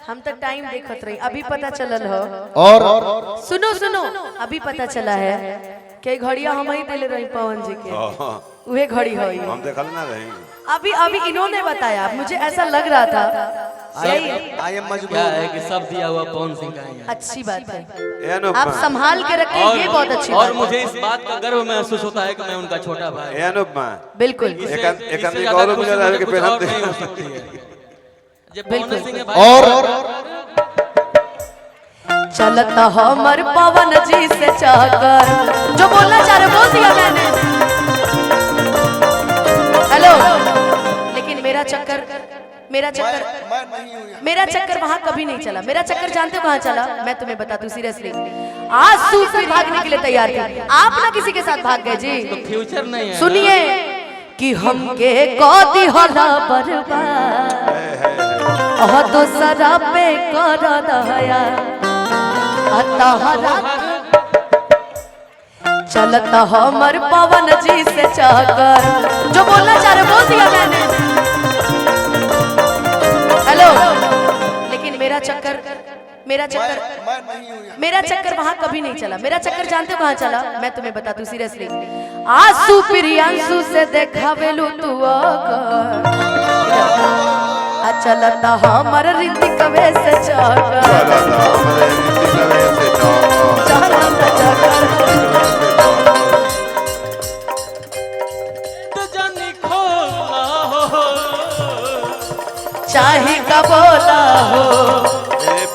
हम तो टाइम देखत रही, अभी पता चलल हो। और सुनो सुनो, अभी पता चला है कि घड़िया हम ही दिले रही पवन जी के, वह घड़ी हो। हम देखल ना रहे। अभी अभी इन्होंने बताया, मुझे ऐसा लग रहा था। सही आई एम मजबूर क्या है कि सब दिया हुआ पवन सिंह का है। अच्छी बात है, ए अनुपमा, आप संभाल के रखें, ये बहुत अच्छी और बात मुझे है। इस बात का गर्व महसूस होता है कि मैं उनका छोटा भाई। ए अनुपमा, बिल्कुल इससे- एक इससे आदमी ज्यादा और खुशी मुझे मुझे कि कुछ पहले और नहीं हो सकती है। ये पवन सिंह है भाई। और चलता हमर पवन जी से चाहकर, जो बोलना चाह रहे बोल दिया मैंने। हेलो, लेकिन मेरा चक्कर मेरा चक्कर वहां कभी नहीं चला। मेरा चक्कर जानते हो कहाँ चला? मैं तुम्हें बता दूं सीरियसली, आज सूफी भागने के लिए तैयार थी, आप ना किसी के साथ भाग गए जी। तो फ्यूचर नहीं है। सुनिए कि हमके कदी होला बर्बाद, तो सरा पे कर दया अतहरा। चलता हमर पवन जी से चाहकर, जो बोलना चाह रहे बोल दिया मैंने। हेलो, लेकिन मेरा चक्कर वहां कभी नहीं चला। मेरा चक्कर जानते हो कहाँ चला? मैं तुम्हें बता दूं सीरियसली, आंसू प्रियांशु से देखावेलू तू चलता हमर ऋतिक वे से चाहे का बोला हो,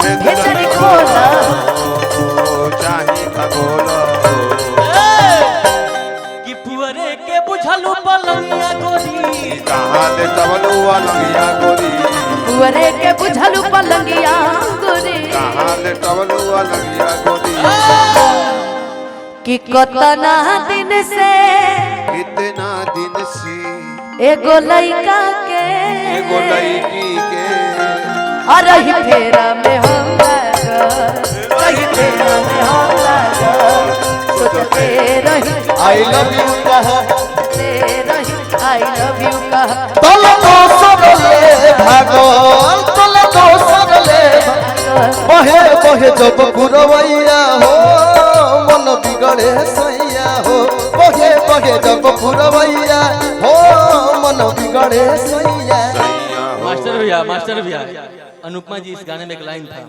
भेजन खोला चाहे का बोला कि पुअरे के बुझलू पलंगिया गोरी, कहाँ ले टवलुआ लंगिया गोरी, पुअरे के बुझलू पलंगिया गोरी, कहाँ ले टवलुआ लंगिया गोरी। कि कितना दिन से एगो लइका के एगो लड़की के रही फेरा में हम रही फेरा में हम सोचते रही आई लव यू कहा, आई लव यू कहा, तले तो सबले भागल, तले तो सबले बहे बहे जब पुरवैया हो, मन बिगड़े सैया हो, बहे बहे जब पुरवैया हो, मन बिगड़े सैया। मास्टर भैया अनुपमा जी, इस गाने में एक लाइन था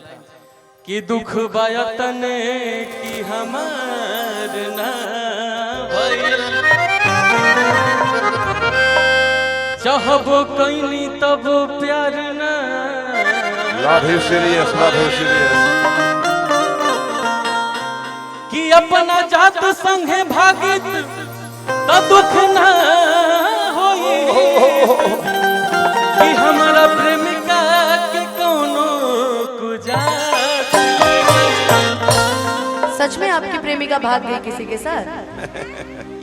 कि दुख बायतने की हमार ना भइल, चाहबो कइनी तब प्यार ना। Love you serious, love you serious. कि अपना जात संगे भागित त दुख ना होई, कि हमारा प्रेमिका के कोनो कुजात। सच में आपकी प्रेमिका भाग गई किसी के साथ?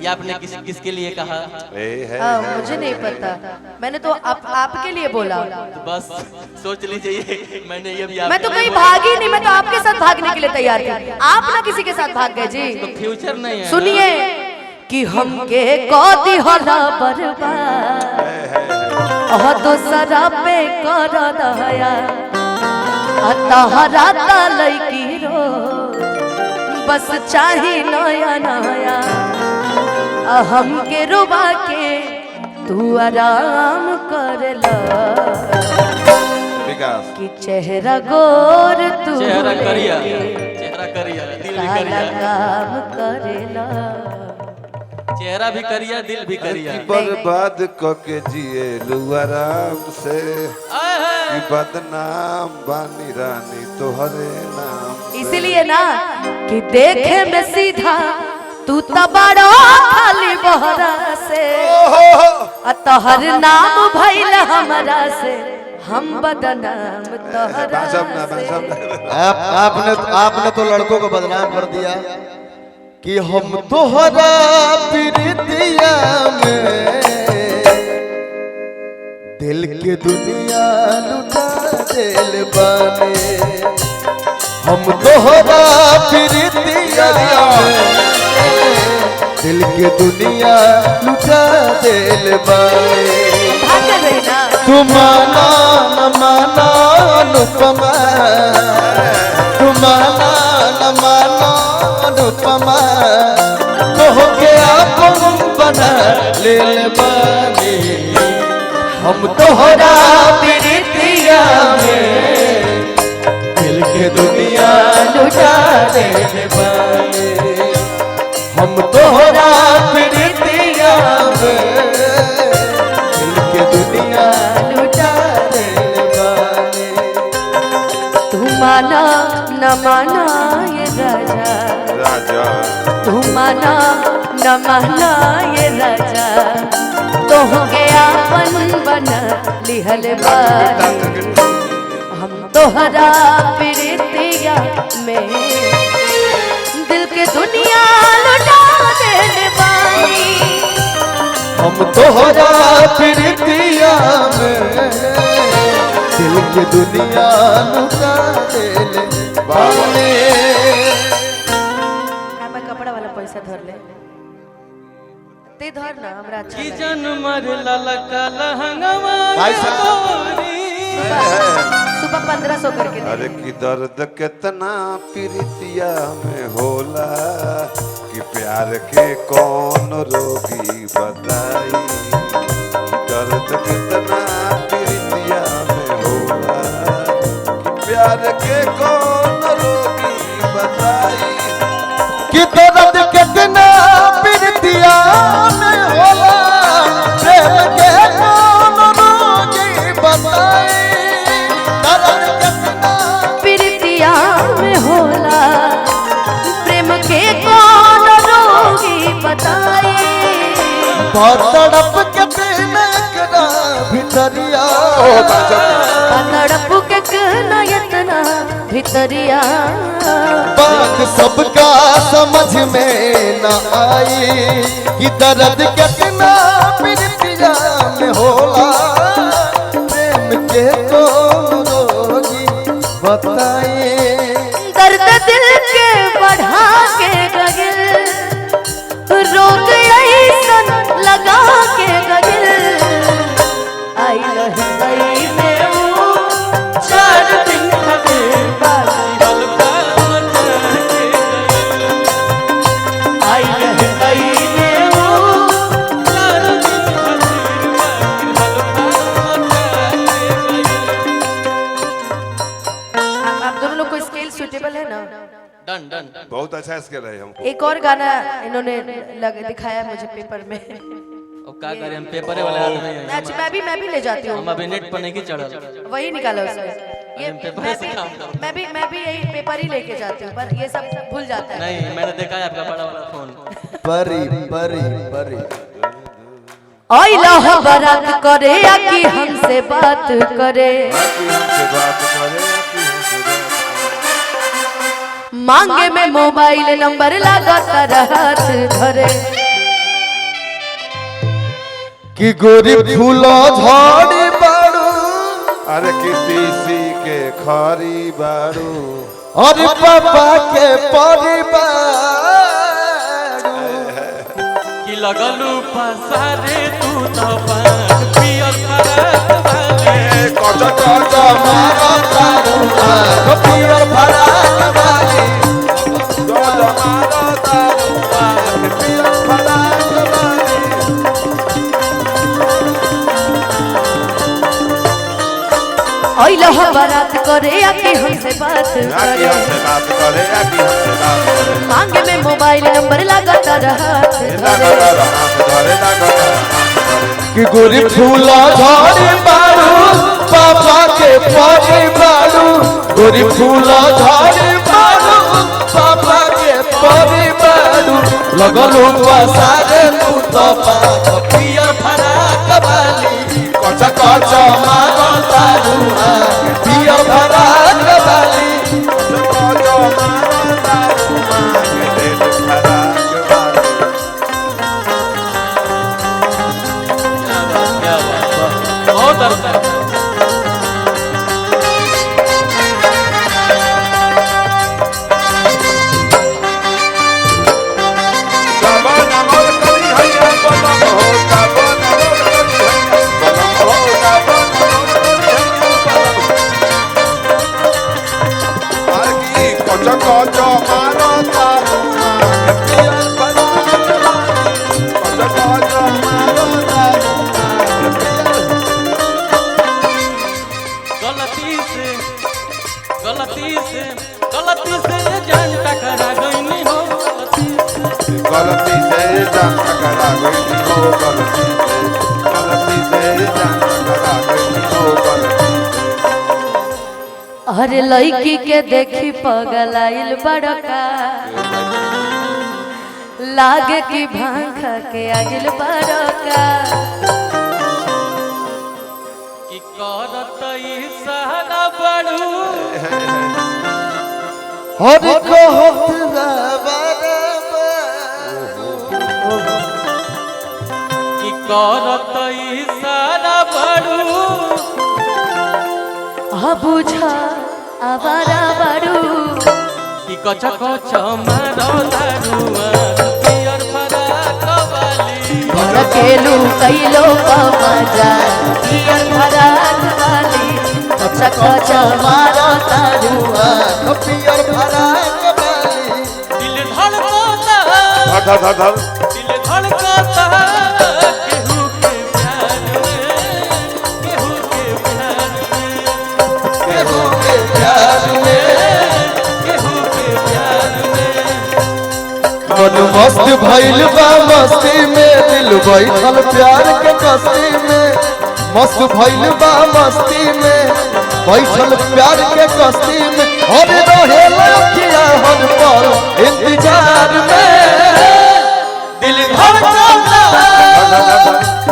ये आपने किसके लिए कहा? मुझे नहीं पता, मैंने तो आपके लिए बोला। तो बस सोच लीजिए, मैंने ये भी मैं तो कहीं भागी नहीं, मैं तो आपके साथ भागने के लिए तैयार थी, आप ना किसी के साथ भाग गए जी। तो फ्यूचर नहीं है। सुनिए कि हमके कदी होला बर्बाद, तो सरा पे कर दया अतहरा लईकी रोज, बस चाही नया नया हमके रुबा के तू आराम करला। विकास कि चेहरा गोर तू चेहरा करिया, चेहरा करिया, दिल भी काला करिया, काम करेला, चेहरा भी करिया, दिल भी करिया। बर्बाद के जिए आराम से, आए हाय। कि बदनाम बानी रानी तोहरे नाम। इसीलिए ना कि देखे में सीधा तू तबाड़ा खाली बहरा से, तोहर नाम भइल हमरा से, हम बदनाम तोहरा से। आपने तो लड़कों को बदनाम कर दिया कि हम तोहरा प्रीतिया में दिल के दुनिया लुटा दिल बाने, हम तोहरा प्रीतिया में दिल के दुनिया लुटा दिल बाने। तू माना न माना अनुपमा तुम माना न मानो अनुपमा कहो के आपन बना ले बानी हम तोहरा प्रीतिया में दिल के दुनिया लुटा देने वाले हम तोहरा प्रीतिया में दिल के दुनिया लुटा देने वाले तू माना न माना ये राजा राजा तू माना न माना ये राजा तो हो गया अपन बना लिहल बानी हम तोहरा प्रीतिया में दिल के दुनिया लुटा देने वाली हम तोहरा प्रीतिया में दिल के दुनिया लुटा देने वाले मैं कपड़ा वाला पैसा धर ले ते धर ना हमरा अच्छा की लगे। जन मर ललका लहंगवा भाई साहब। सुबह 1500 करके दे। अरे की दर्द कितना प्रीतिया में होला कि प्यार के कौन रोगी बताई कि दर्द कितना प्रीतिया में होला कि प्यार के कौन रोगी बताई कि दर्द कितना प्रीतिया में होला प्रेम के कौन रोगी बताई दर्द कितना प्रीतिया में होला प्रेम के कौन रोगी बताए तड़प के दिन करा भितरिया तड़प के नयतना भितरिया बात सबका समझ में न आई कि दर्द कितना प्रीतिया में होला प्रेम के कौन रोगी बताई दर्द दिल के बढ़ा के गगिल रोग ऐसन लगा के गगिल आई लही में वो 4 दिन खड़े आई लही में वो आप दोनों लोग को स्केल सूटेबल है ना? डन डन बहुत अच्छा स्केल है हमको एक और गाना इन्होंने दिखाया मुझे पेपर में। अब क्या करें हम पेपर वाले आदमी हैं अच्छा मैं भी ले जाती हम हूँ, अभी नेट पर नहीं चढ़ल वही निकाला उसने। ये हम पेपर से काम करते मैं भी यही पेपर ही लेके जाती हूँ, पर ये सब भूल जाता है। नहीं मैंने देखा है आपका बड़ा वाला फोन परी परी परी आइला बारात करे या कि हमसे बात करे, कि हमसे बात करे कि हमसे बात मांगे में मोबाइल नंबर लगातार हाथ धरे। कि गोरी फूलो झाड़ी बाड़ू अरे कि तीसी के खारी बारू और पापा के परिवार कि लगलू पसारे तू तो पान पियर फरात वाले कचा कचा मारा तारू आँख पियर फराक वाली कचा मारा तारू आँख पियर फराक वाली आइला बारात करे या कि हमसे बात कि करे, हमसे बात करे कि हमसे बात करे मांगे में मोबाइल नंबर लगातार हाथ धरे। लगातार हाथ धरे लगातार हाथ धरे कि गोरी फूलो झाड़ी बाड़ू पापा के परिवार गोरी फूलो झाड़ी बाड़ू पापा के परिवार लगलू पसारे तू तो पाँच पियर फराक वाली कचा कचा मारो तारू आँख पियर फराक वाली कचा मारा तारू आँख दिल फराक वाली क्या बात बहुत अच्छा सावन अमर करी हैया बलम हो सावन अमर करी हैया बलम हो सावन अमर करी हैया बलम कचो मारो तारू पियर फराक वाली कचो मारो तारू गलती से जान टकरा गई हो गलती से जान टकरा गई हो गलती से जान टकरा गई हो गलती अरे लड़की के देखी पगलाइल बड़का लागे कि भांग खा के आगिल बड़का कि करत इशारा बड़ू हर कहत कि करत इशारा बड़ू बुझा आवारा बड़ू कि कच कच मारो दारुआ पियर फराक वाली अकेलू कैलो मजा पियर फराक वाली कचा कचा मारो तारुआ पियर फराक वाली दिल धड़कता धर धर धर दिल धड़कता केहू के प्यार में केहू के प्यार में केहू के प्यार में केहू के प्यार में मन मस्त भइल बा मस्ती में दिल बैठल प्यार के कस्ती में मस्त भइल बा मस्ती में बैठल प्यार के कस्ती में हर रहेला किया हर पल इंतजार में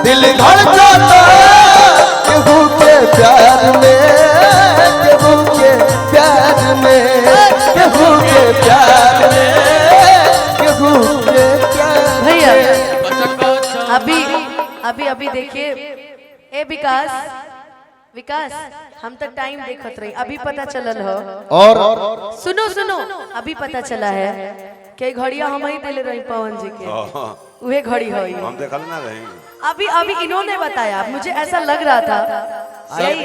दिल धड़कता केहू के प्यार में केहू के प्यार में केहू के प्यार में केहू के प्यार भैया कच कच अभी देखिए ए विकास हम तक टाइम देखत रही अभी पता चलल हो और सुनो अभी पता चला है कि घड़िया हम ही दिले रही पवन जी के वह घड़ी हो हम देखल ना रहेंगे अभी इन्होंने बताया मुझे ऐसा लग रहा था सही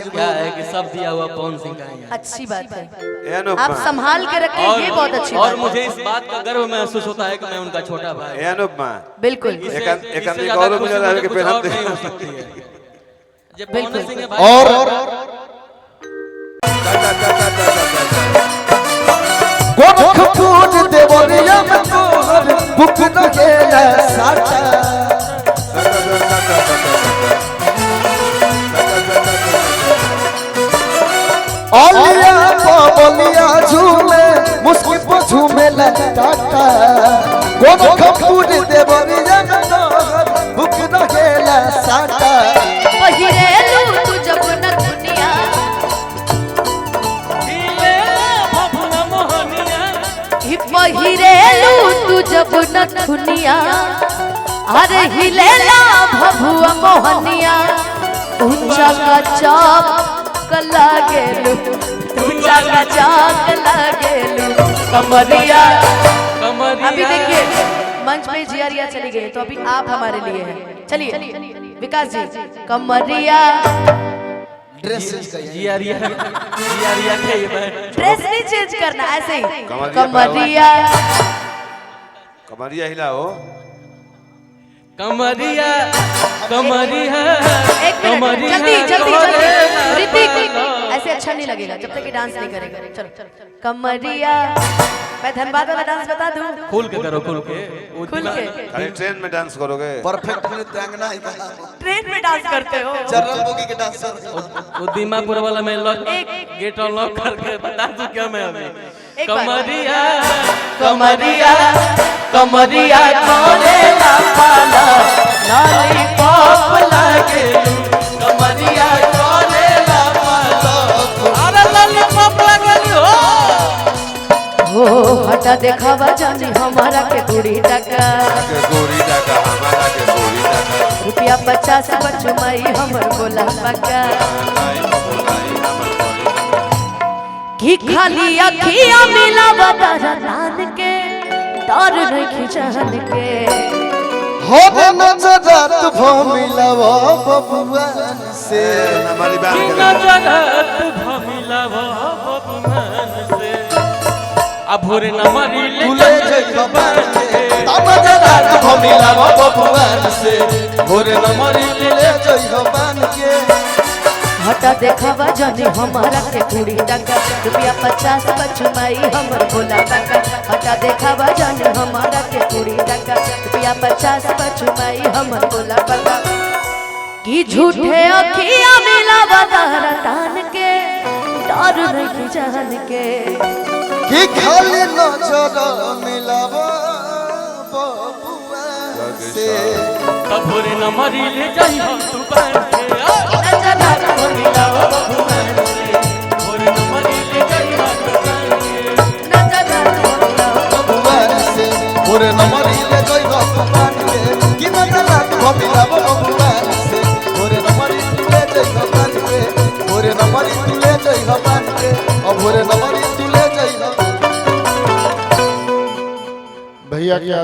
क्या है कि सब दिया हुआ पवन सिंह का ही है। अच्छी बात है ए अनुपमा आप संभाल के रखें ये बहुत अच्छी और बात मुझे इस बात का गर्व महसूस होता है कि मैं उनका छोटा भाई ए अनुपमा है बिल्कुल एक आदमी इससे गौरव ज्यादा मुझे खुशी लगा कि कुछ पहन और दे नहीं हो सकती है जब बिल्कुल। पवन सिंह है भाई और गोरखपुर देवरिया में तोहर बुक न गेला साटा ओलिया बबलिया झूमे मुस्की पे झूमे टाटा गोरखपुर देवरिया में तोहर बुक न गेला साटा पहिरेलू तू जब न दुनिया हिले भभुआ मोहनिया ही पहिरेलू तू जब न दुनिया अरे हिलेला भभुआ मोहनिया ऊंचा का चाप लागेलू ऊंचा का चाप लागेलू कमरिया अभी देखिए मंच पे जिया चली गई तो अभी आप हमारे लिए हैं चलिए विकास जी कमरिया जिया रिया के ये बैठ ड्रेस नहीं चेंज करना ऐसे ही कमरिया कमरिया कमरिया हिलाओ कमरिया एक मिनट जल्दी ऋतिक ऐसे अच्छा नहीं लगेगा जब तक ये डांस नहीं करेगा चलो कमरिया मैं धनबाद वाला डांस बता दूं खुल के करो खुल के अरे ट्रेन में डांस करोगे परफेक्ट नृत्यांगना ही कहा ट्रेन में डांस करते हो जनरल बोगी के डांसर वो दीमापुर वाला मैं लॉक गेट अनलॉक करके बता दूं क्या मैं अभी कमरिया कोले ला पाला लॉलीपॉप लागे कमरिया कोले ला पाला अरे लॉलीपॉप लागे हो हटा देखावा जानी हमारा के दूरी टका के गोरी डाका हमारा के गोरी डाका रुपया 50 बचुमाई हमर बोला पका की खाली अखिया मिला बता नान के डर नहीं खिचन के हो नजरात भमिलवा बबुआन से हमारी बात बिना जगत भमिला बबुमान से भोरे नमरी तुले जइहो बान के तब जरा भमिला बबुआन से भोरे नमरी तुले जइहो बान के हटा देखावा जाने हमारा के पूरी टका रुपया 50 बचुमाई हमर भोला टका हटा देखावा जाने हमारा के पूरी टका रुपया 50 बचुमाई हमर भोला टका की झूठे अखियां मिलावा दारा तान के डर नहीं जान के कि खाली नजर मिलावा बबुआन से भोरे नमरी ले जाई हम तू बान के भोरे नमरी ले जाई हम तू बान के बबुआन से भोरे नमरी ले जइहो बान के कि नजरा भमिला बबुआन से भोरे नमरी तुले जइहो बान के भोरे नमरी तुले जइहो बान के भोरे नमरी तुले जइहो भैया क्या